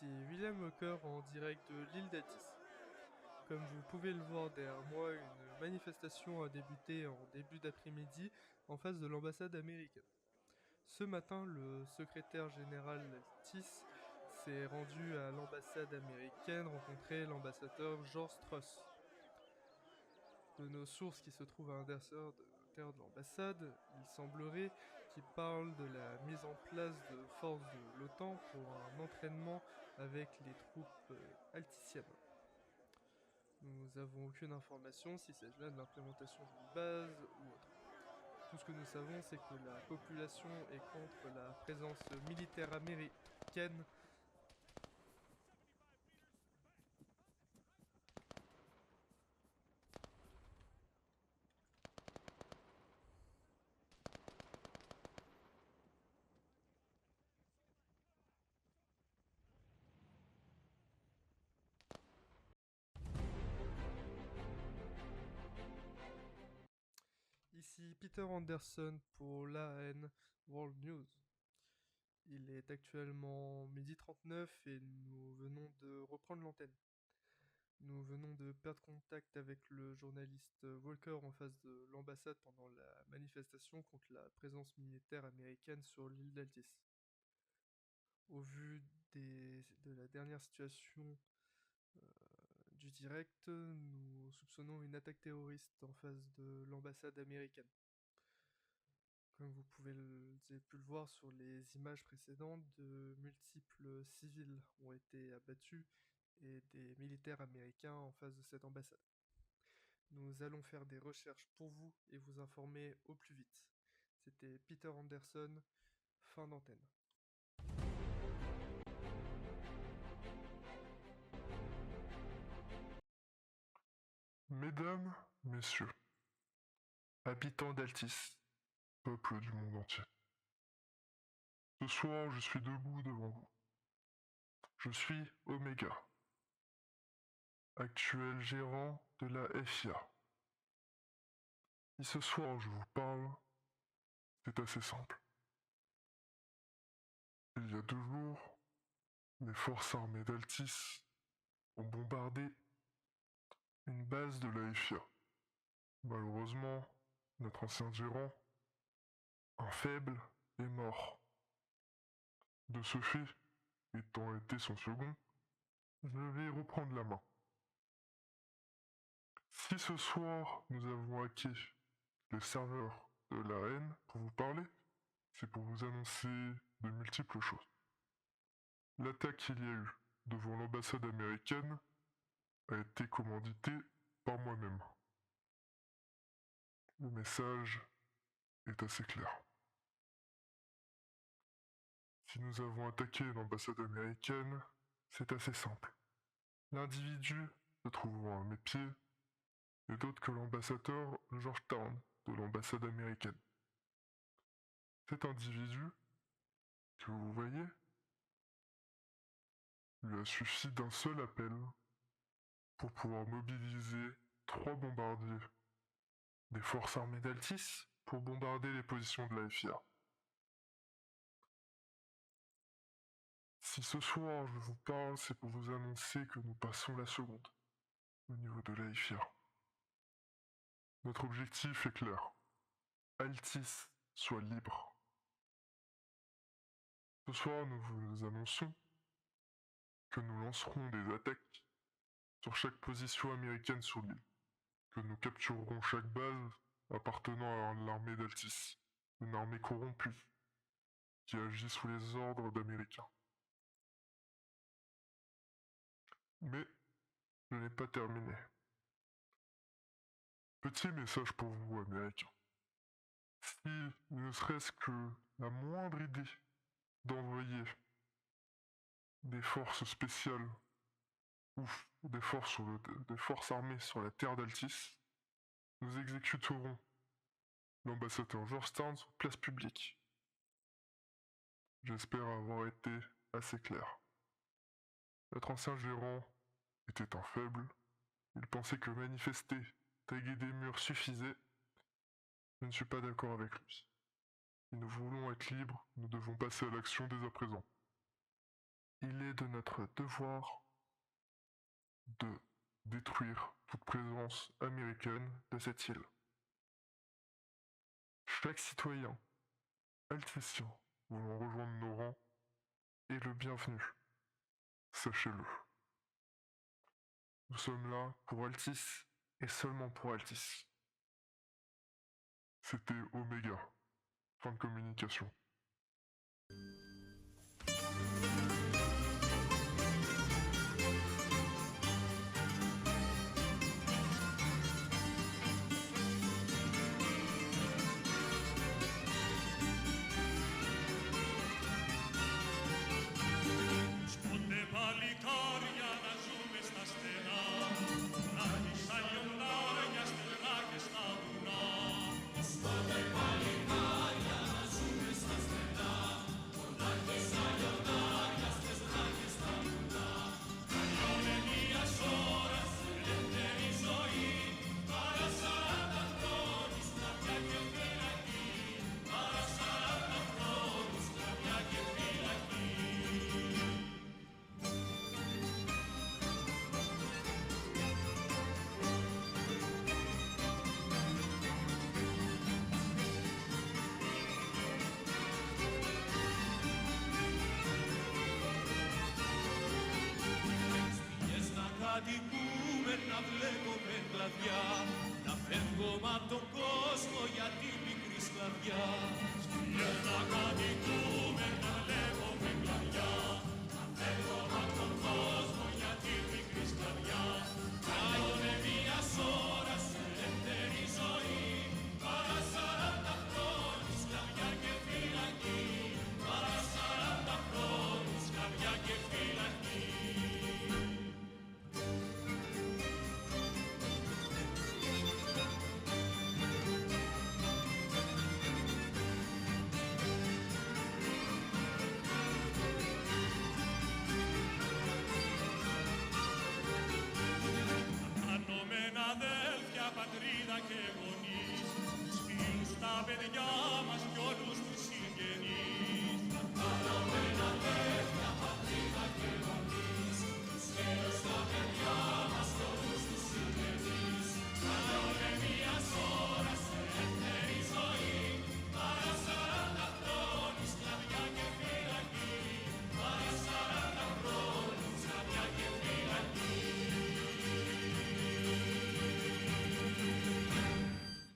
ici William Walker en direct de l'île d'Altis. Comme vous pouvez le voir derrière moi, une manifestation a débuté en début d'après-midi en face de l'ambassade américaine. Ce matin, le secrétaire général d'Altis s'est rendu à l'ambassade américaine rencontrer l'ambassadeur George Strauss. De nos sources qui se trouvent à l'intérieur de l'ambassade, il semblerait qu'il parle de la mise en place de forces de l'OTAN pour un entraînement avec les troupes alticiennes. Nous n'avons aucune information s'il s'agit là de l'implémentation d'une base ou autre. Tout ce que nous savons, c'est que la population est contre la présence militaire américaine. Ici Peter Anderson pour l'AN World News. Il est actuellement 12h39 et nous venons de reprendre l'antenne. Nous venons de perdre contact avec le journaliste Walker en face de l'ambassade pendant la manifestation contre la présence militaire américaine sur l'île d'Altis. Au vu de la dernière situation du direct, nous soupçonnons une attaque terroriste en face de l'ambassade américaine. Comme vous avez pu le voir sur les images précédentes, de multiples civils ont été abattus et des militaires américains en face de cette ambassade. Nous allons faire des recherches pour vous et vous informer au plus vite. C'était Peter Anderson, fin d'antenne. Mesdames, messieurs, habitants d'Altis, peuple du monde entier. Ce soir, je suis debout devant vous. Je suis Omega, actuel gérant de la FIA. Si ce soir je vous parle, c'est assez simple. Il y a 2 jours, les forces armées d'Altis ont bombardé une base de la FIA. Malheureusement, notre ancien gérant, un faible, est mort. De ce fait, étant été son second, je vais reprendre la main. Si ce soir nous avons hacké le serveur de la haine pour vous parler, c'est pour vous annoncer de multiples choses. L'attaque qu'il y a eu devant l'ambassade américaine a été commanditée par moi-même. Le message est assez clair. Si nous avons attaqué l'ambassade américaine, c'est assez simple. L'individu se trouvant à mes pieds n'est autre que l'ambassadeur Georgetown de l'ambassade américaine. Cet individu, que vous voyez, lui a suffi d'un seul appel pour pouvoir mobiliser 3 bombardiers des forces armées d'Altis pour bombarder les positions de la FIA. Si ce soir je vous parle, c'est pour vous annoncer que nous passons la seconde au niveau de la FIA. Notre objectif est clair. Altis soit libre. Ce soir, nous vous annonçons que nous lancerons des attaques sur chaque position américaine sur l'île, que nous capturerons chaque base appartenant à l'armée d'Altis, une armée corrompue qui agit sous les ordres d'Américains. Mais je n'ai pas terminé. Petit message pour vous, Américains. Si ne serait-ce que la moindre idée d'envoyer des forces spéciales ou des forces armées sur la terre d'Altis, nous exécuterons l'ambassadeur Georgetown sur place publique. J'espère avoir été assez clair. Notre ancien gérant était un faible. Il pensait que manifester, taguer des murs suffisait. Je ne suis pas d'accord avec lui. Si nous voulons être libres, nous devons passer à l'action dès à présent. Il est de notre devoir de détruire toute présence américaine de cette île. Chaque citoyen alticien voulant rejoindre nos rangs est le bienvenu. Sachez-le. Nous sommes là pour Altis et seulement pour Altis. C'était Omega. Fin de communication. Κατοικούμε να βλέπουμε κλαδιά, να φεύγουμε απ' τον κόσμο για τη μικρή σκλαβιά. Σκυλιές να κατοικούμε να βλέπουμε κλαδιά, να φεύγουμε απ' τον κόσμο για τη μικρή σκλαβιά. Καίγονται μιας ώρας ελεύθερη ζωή, παρά 40 χρόνια σκλαβιά και φυλακή, παρά 40 χρόνια σκλαβιά και φυλακή. Πατρίδα και γονείς, φίλους τα παιδιά μας κι όλους